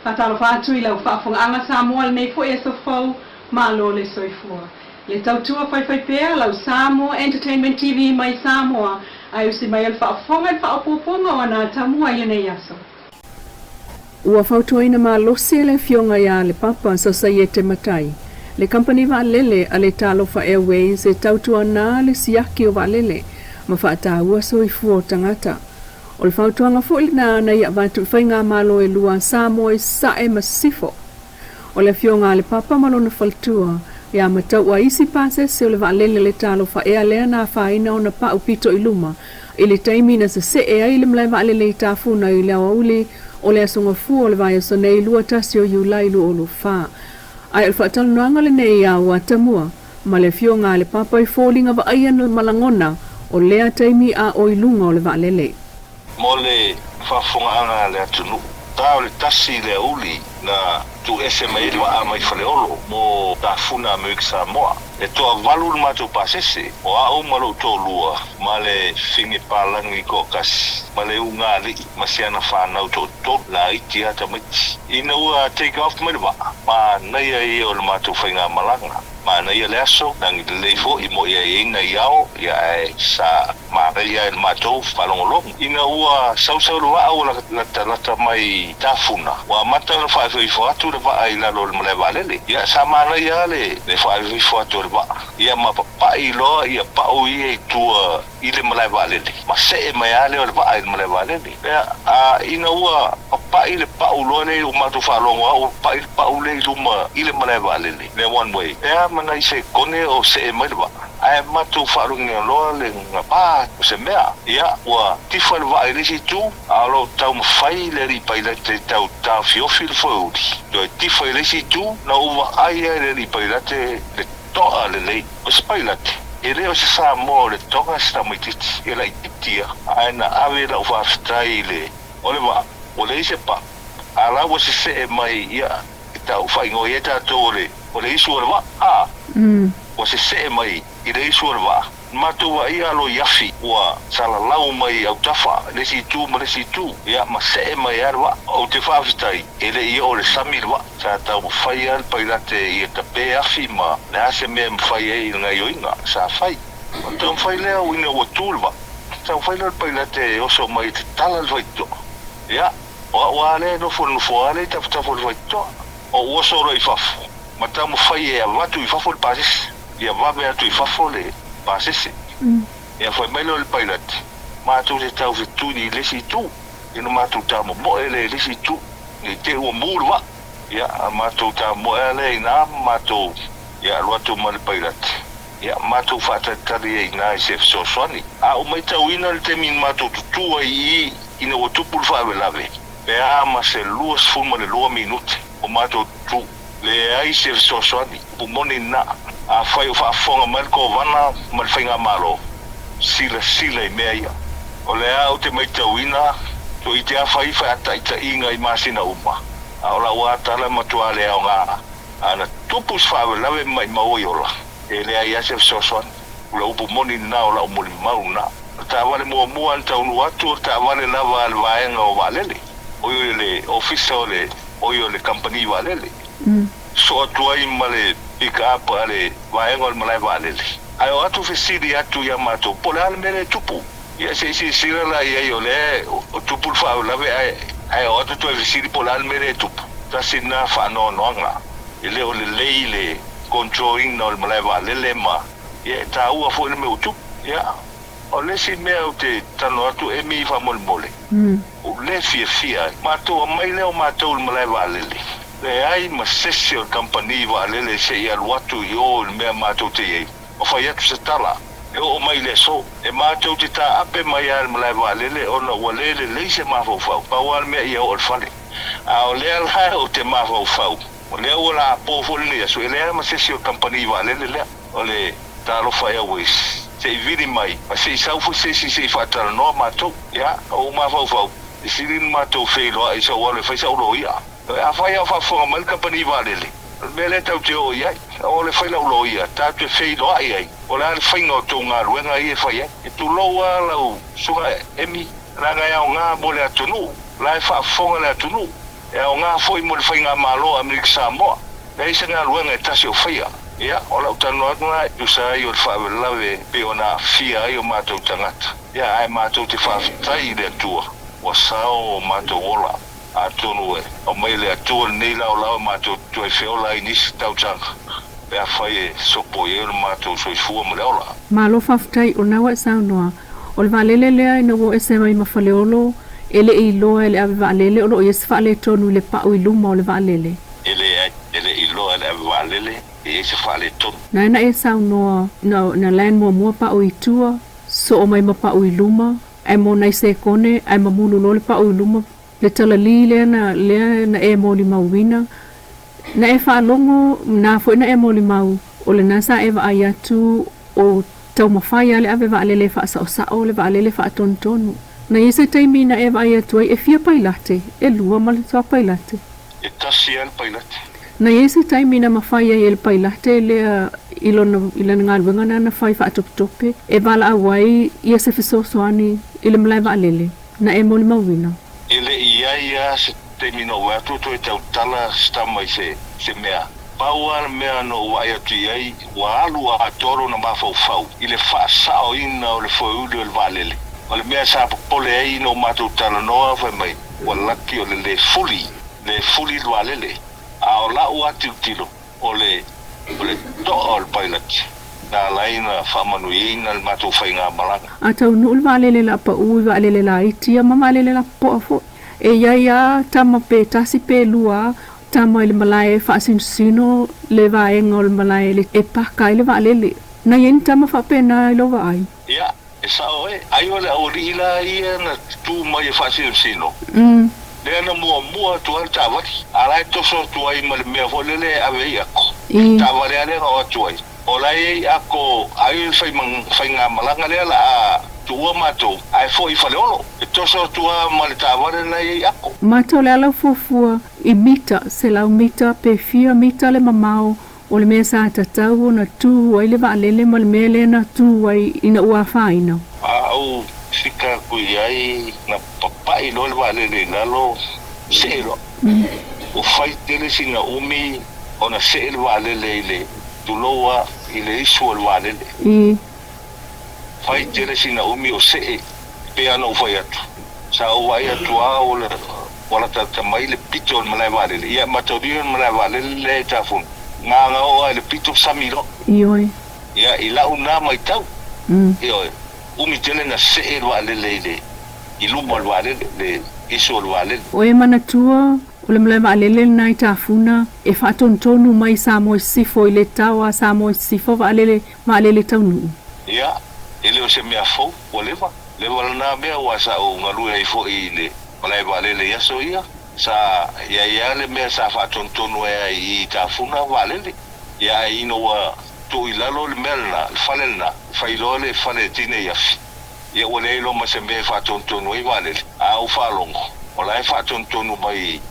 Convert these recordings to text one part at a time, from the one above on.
Talofa atu I lau whaafonga Samoa nei fo e sofau malo le soifua. Le tautua whaiwhaipea lau Samoa Entertainment TV mai Samoa ai usi mai al whaafonga I whaapoponga o ana tamua I nei aso. Ua whautuaina malose le fionga ia le papa sa te matai. Le company Vaalele a le Talofa Airways e tautua na le siaki o Vaalele ma whaataua soifua o tangata. O le whautuanga fuilina na ia vatu whainga malo e lua Samoa sae masifo. O le fionga le papa malona faltua ia matau a isi pase se o le Vaalele le Talofa ea lea na whaina o na pau pito I luma. I le taimina se e ai le mlai Vaalele I Tafuna I le auli o le asonga fu o le vai so Leilua tasi o Leilua o lo fa. Ai al whaatalu noanga le nei a watamua ma le fionga le papa I fōlinga wa aia na malangona o lea taimi a o ilunga o le Vaalele. Mo le whafonga le atunu. Tā o le tasi le uli na tu SMA wa a mai whaleolo mo Tafuna Amerika Samoa. E toa valu matou pasese o a o malo tō lua ma le whingi pālangi ko kasi. Ma le unga li masiana whanau tō la iti ata miti. Ina ua take off mai wa ma nei ai o le matou whainga malanga. Ma nei le aso nangi le leifo I mo ia ina iao ia e sa ma ia il matou whalongolong. Ina ua sau lua au la talata mai Tafuna. Wa mata le whaifo atu le wa ai lalo le male Vaalele. Ia sa mana ia le whaifo atu le wa. Ia ma pa I loa ia pa o ia I tua I le male Vaalele. Ma se e mai ale o le wa ai le male Vaalele. Ia ina ua pa I le pa o loa le o matou whalongo au pa I le pa o le luma I le male Vaalele. Le one way. Ia mana I se kone o se e mai le wa. Ai matou whalongo loa le ngapa o se mea. Ia ua tifa le wa ai le si tu. Alo tau mawhai le ripa I le te tau fiofi le fōuri. Doi tifa I le si tu na uwa ai le ripa I le te toa le lei. O se pailate. E leo se Samoa le tonga sta mai titi. E la ititia. Ai na awe la uwa aftai le. O le wa. O le ise pa. Ala wa se e mai ia. I tau whaingo i e tātou le. O le isu o le wa. O se e mai. I le isu o le wa. Matou wa ia lo yafi wa salalau mai au tafa le si tu ma le si tu ia ma se mai arwa o te fafitai ele ia o le samir wa sa tau fai al pailate ia te pe afi ma le ase me fai e ngai oinga sa fai o te fai le o ina o tulva sa fai le pailate o so mai te tala vai to ia wa le no fo ale ta fo vai to o so ro I fafo ma tau fai e avatu I fafo pasis ia va be atu I fafo le pasese. Ia foi melo le pilot. Matou te tau fituni lesi tu. Ino matou ta mo ele lesi tu. Ni te o murwa. Ia matou ta mo ele na matou. Ia loatu mal pilot. Ia matou fata tali na chef sosoni. A o mai tau ina le te min matou tu ai ina o tupu fa lave. Pe a ma se luas fuma le 2 minute. O matou tu le ai chef sosoni. O moni na a fai o whaafonga mai ko wana mai whainga malo sila I mea ia o le au te mai tauina to I te a whai ata I ta inga I masina uma a ola ua tala matua le au ngā ana tupus whawe lawe mai maoi ola e le ai asef soswan ula upu moni na ola umoli mau na ta wale mua taunu atu ta wale lava al vaenga o Vaalele oio le ofisa o le company Vaalele so atuai male Ika apa ale vaenga o malai Vaalele. Ai o atu fesiri atu ia matou. Po le ale mele tupu. Ia se sira la ia o le o tupu fa lave ai o atu fesiri po le ale mele tupu. Tasina fa no nga. Ele o le leile controlling no malai Vaalele ma. Ia ta ua fo le meu tupu. Ia o le si mea o te tano atu e mi fa mole. O le fia. Matou mai le o matou malai Vaalele. Le ai ma sesi o company Vaalele se ia luatu I o mea matou te ei. O fai atu se tala. E o mai le so. E matou te ta ape mai al malai Vaalele o na walele leise mafau. Pau al mea ia o fale. A o lea la o te mafau. O lea o la pōfoli ni asu. E lea ma sesi o company Vaalele lea. O le Talofa Airways. Se I viri mai. Ma se I saufu sesi se I whatara noa matou. Ia o mafau. I sirin matou feiloa I sa wale fai sa ulo ia. A fai a whafonga mai company Vaalele. Mele tau te o iai. O le whai lau lo ia. Tā te whai loa iai. O le ale whainga o tō ngā ruenga I e whai ai. E tu loa lau sunga emi. Ranga iau ngā mo le atunu. Lai whafonga le atunu. Ya o ngā foi mo le whainga malo Amerika Samoa. Na isa ngā luenga e tasi o whaia. Ia, o lau tanu atuna, usa i o le whaawelawe pe o nā fia ai o mātou tangata. Ia, ai mātou te whaafitai i le atua. Wa sao o mātou ola. A tonu e. O mai le atua nei lau lau mātou tuai whiola i nisi tautanga. Pe a whai e sopo i le mātou soifua mo le ola. Malo whaafitai o nawa e sao noa. O le Vaalele lea ina wo e se mai mawhaleolo. Ele i loa ele ave Vaalele o lo yes whaale tonu le pau i luma o le Vaalele. Ele i loa ele ave Vaalele e se whaale tonu. Na ena e sao noa na land mua pau i tua so o mai ma pau i luma ai mo nai se kone ai ma munu no le pau i luma le tala li lea na e mo li mauwina na e whaalongo na fo ina e mo li mau o le nasa e wa ai atu o tau mawhai ale ave Vaalele wha sa o sao le Vaalele wha tonu tonu. Na yese taimi na e vai atuai e fia pailate, e lua malitua pailate. E tasi al pailate. Na yese taimi na mawhai e el pailate lea ilona ngā luenga na whai wha atope e wala awai ia se fisosoani ile mlai Vaalele, na e moli mawina. Ele ia se taimi no watu to e tau tala stama i se mea. Paua mea no wai atu iai, wa alu a atoro na mawhau ile wha sao ina o le foiuli o le Vaalele. O le mea sa pole ai no mātou tala noa whai mai. Wa laki o le fuli Vaalele. A o lau atu tilo o le toa o le pailati. Nā laina whamanu ina le mātou whai ngā malanga. A tau nuu le Vaalele la pa ui Vaalele la itia ma Vaalele la po afo. E ia tama pe tasi pe lua tama ile malai whaasinsino le vaenga o le malai le e paka ile Vaalele. Na yen tama whapena ilo wa ai. Ia. E sao e, ai ole au rila ia na tu mai e whasir sino. Lea na mua tuar tawari. Arai toso tuai ma le mea holele ave i ako. Tawari ale ngā tuai. Olai e ako, ai whai ngā malanga lea la a tua mātou. Ai fo i whaleolo. E toso tua ma le tawari na i ako. Mātou le alau fuafua i mita, se lau mita pe fia mita le mamao. O le mea sa tatau na tu ai le Vaalele ma le mea le na tu ai ina ua whaina. Au sika kui ai na papai no le Vaalele lalo seelo. O whai tele sina umi o na seelo Vaalele ile tuloa ile isu o le Vaalele. Whai tele sina umi o see pea no whai atu. Sa o wai atu a o le wala tatamai le pito o malai Vaalele. Ia mataurio o malai Vaalele le Tafuna. Ngā o ai le pito samiro. Ioi. Ia i lau nā mai tau. Ioi. Umi tele na se el Vaalele le. I luma el Vaalele le iso el Vaalele. O e manatua o le mlai Vaalele na i Tafuna e whaatontonu mai sa mo sifo i le taua sa mo sifo Vaalele taunu. Ia. Ele o se mea fau o lewa. Lewa lana mea wasa o ngaru ai fo i le. Malai Vaalele yaso ia. Sa ia le mea sa whaatontonu e i Tafuna Vaalele. Ia ino wa tu i lalo le mea na, le whale na, whailo le whale tine iafi. Ia wale ilo ma se mea whaatontonu e Vaalele. A u whalongo. O lai whaatontonu mai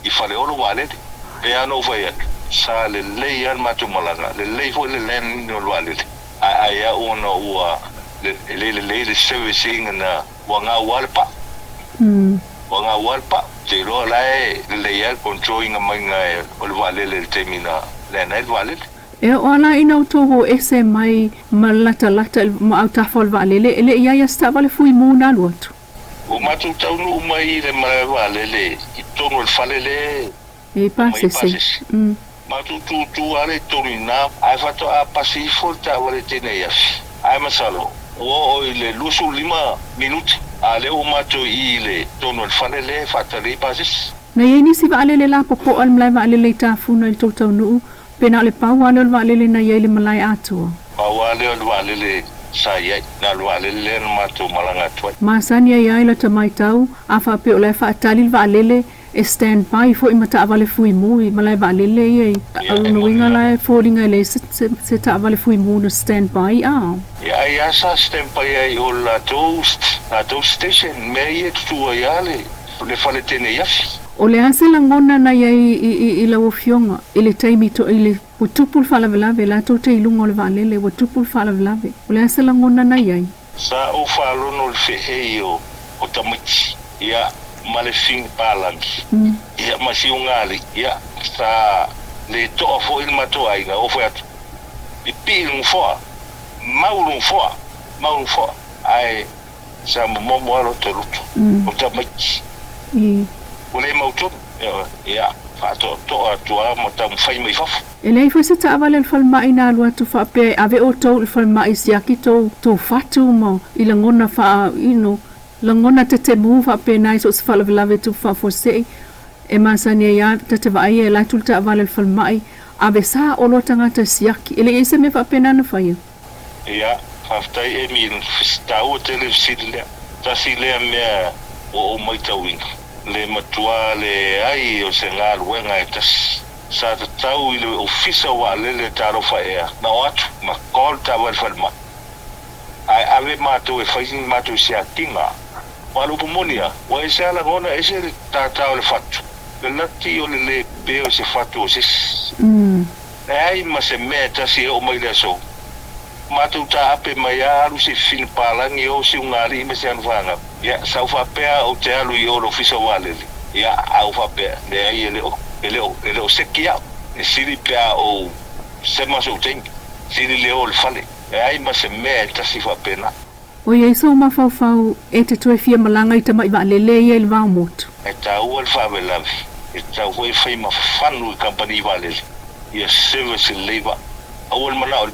i whale olo Vaalele. E ano whai atu. Sa le lei an matu malanga. Le lei ho le len no Vaalele. A ia una ua le servicing na wanga walpa. Wanga walpa. Te roa lai le ia controlling mai ngai o le Vaalele le temina le nai Vaalele. E o ala ina utoho ese mai malata ma au tafo le Vaalele ele ia stava le fui muna luatu. O matu taunu mai le mai Vaalele i tonu le falele. E pasese. Matu tu ale tonu na ai fato a pasifo ta wale tene yafi. Ai masalo. O le lusu 5 minuti. Ale o matu i le tonu le falele fatale pasese. Na yeni si Vaalele la popo al mlai Vaalele Tafuna il totau nuu. Pena le pau ale o Vaalele na iai le malai atua. Pau ale o Vaalele sa iai na le Vaalele na matu malanga tuai. Masani iai la tamai tau a whapeo lai whaatali le Vaalele e stand by fo i mata avale fui mui malai Vaalele iai. Au nuinga lai fōringa le se ta avale fui mui no stand by a. Ia sa stand by iai o la toast station me iai tutua iale le whale tene iafi. O le ase langona na iai i la wafionga, i le taimi to i le watupul whalavelave, la tau te ilunga o le Vaalele, watupul whalavelave. O le ase langona na iai. Sa o whalono le whehei o tamiti. Ia, malefing palangi ia masiungali ia sa le to fo il mato ai nga ofo atu ipilung fo maulung fo ai sa momo alo teruto o tamaki ole mauto ia fato to atu ama tam fai mai faf Elei foi se taavale le falmai na lua tu whaape ave o tau le falmai siaki tau fatu mo i langona wha ino langona te mu whaape nai so se whalavelave tu whaafosei e masania ia te vai e lai tu taavale le falmai ave sa o lo tangata siaki ele e se me whaape nana whaia ia whaftai e mi stau televisilia tasi lea mea o mai tauinga le matua le ai o se ngā ruenga e tasi sa te tau i le ofisa Vaalele Talofa ea na o atu ma kol tawa le falma ai ave mātou e whaising mātou se atinga walu pumonia wa e se ala ngona e se tātau le fatu le lati o le peo se fatu o sis e ai ma se mea tasi e o mai le so mātou ta ape mai alu se fin palangi o se ungari me se anwhanga ia sau whapea o te alu i o le ofisa Vaalele ia au whapea le ai ele o seki au e siri pea o se maso tengi siri leo le fale e ai ma se mea tasi whapena o iei so mawhauwhau e te tue fia malanga i tamai Vaalele i ele wao motu e tau al whawelavi e tau hoi whai mawhanu i kampani Vaalele i a service labor awal mana o le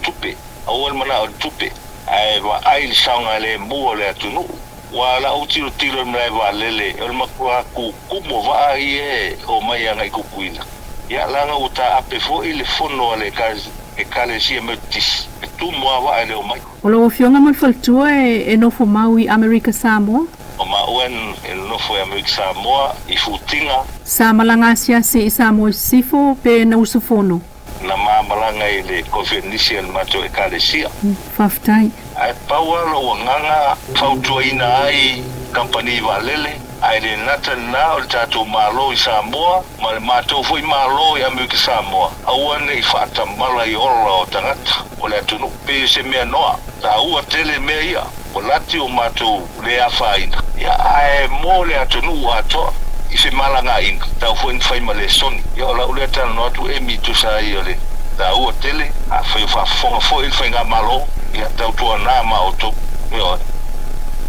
tupe ai wa ai saunga le mua le atunu wala o tiro mrai Vaalele o makua ku kumo va ie o mai anga i kukuina ia langa uta ape fo ile fono ale kale si metis e tu mo va ale o mai o lo fionga mal faltua e no fo maui America Samoa o ma uen e no fo America Samoa i futinga sa malanga sia si Samoa sifo pe na usufono na malanga ile conference mato e kale sia faftai ai paualo wanganga fautua ina ai kampani Vaalele ai le nata na o tatu malo i Samoa ma le mato foi malo i Amerika Samoa awane i fata mala i ora o tangata o le atunu pe se mea noa ta ua tele mea ia o lati o mato le afaina ia ai mo le atunu ato i se malanga ina ta foi in fai male soni ia o la ule tala no atu e mitu sa i ole ta ua tele a fai fa fonga foi il fai nga malo ia tau tua nā maoto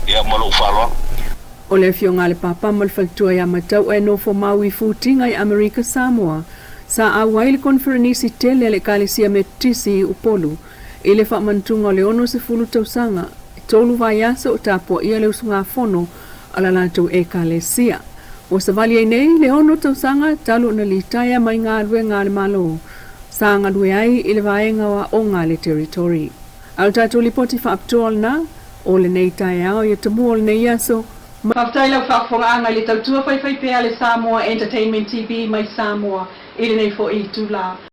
ia malo whalwa o le fionga le papa mal faltua ia matau e no fo maui futinga i Amerika Samoa sa awai le konferenisi tele le kalisia me tisi upolu i le whamantunga o le ono se fulu tausanga tolu vai asa o tapua ia le usunga fono ala lātou e kalisia o sa vali ai nei le ono tausanga talu na litaya mai ngā lue ngā le malo sa ngā lue ai i le vaenga wa o ngā le territory al tātou Lipoti Faapitoa na o le nei tae ao ia tamu o le nei aso Whaftai lau whaafonga le tautua whai pea le Samoa Entertainment TV mai Samoa i le nei fo i tūla.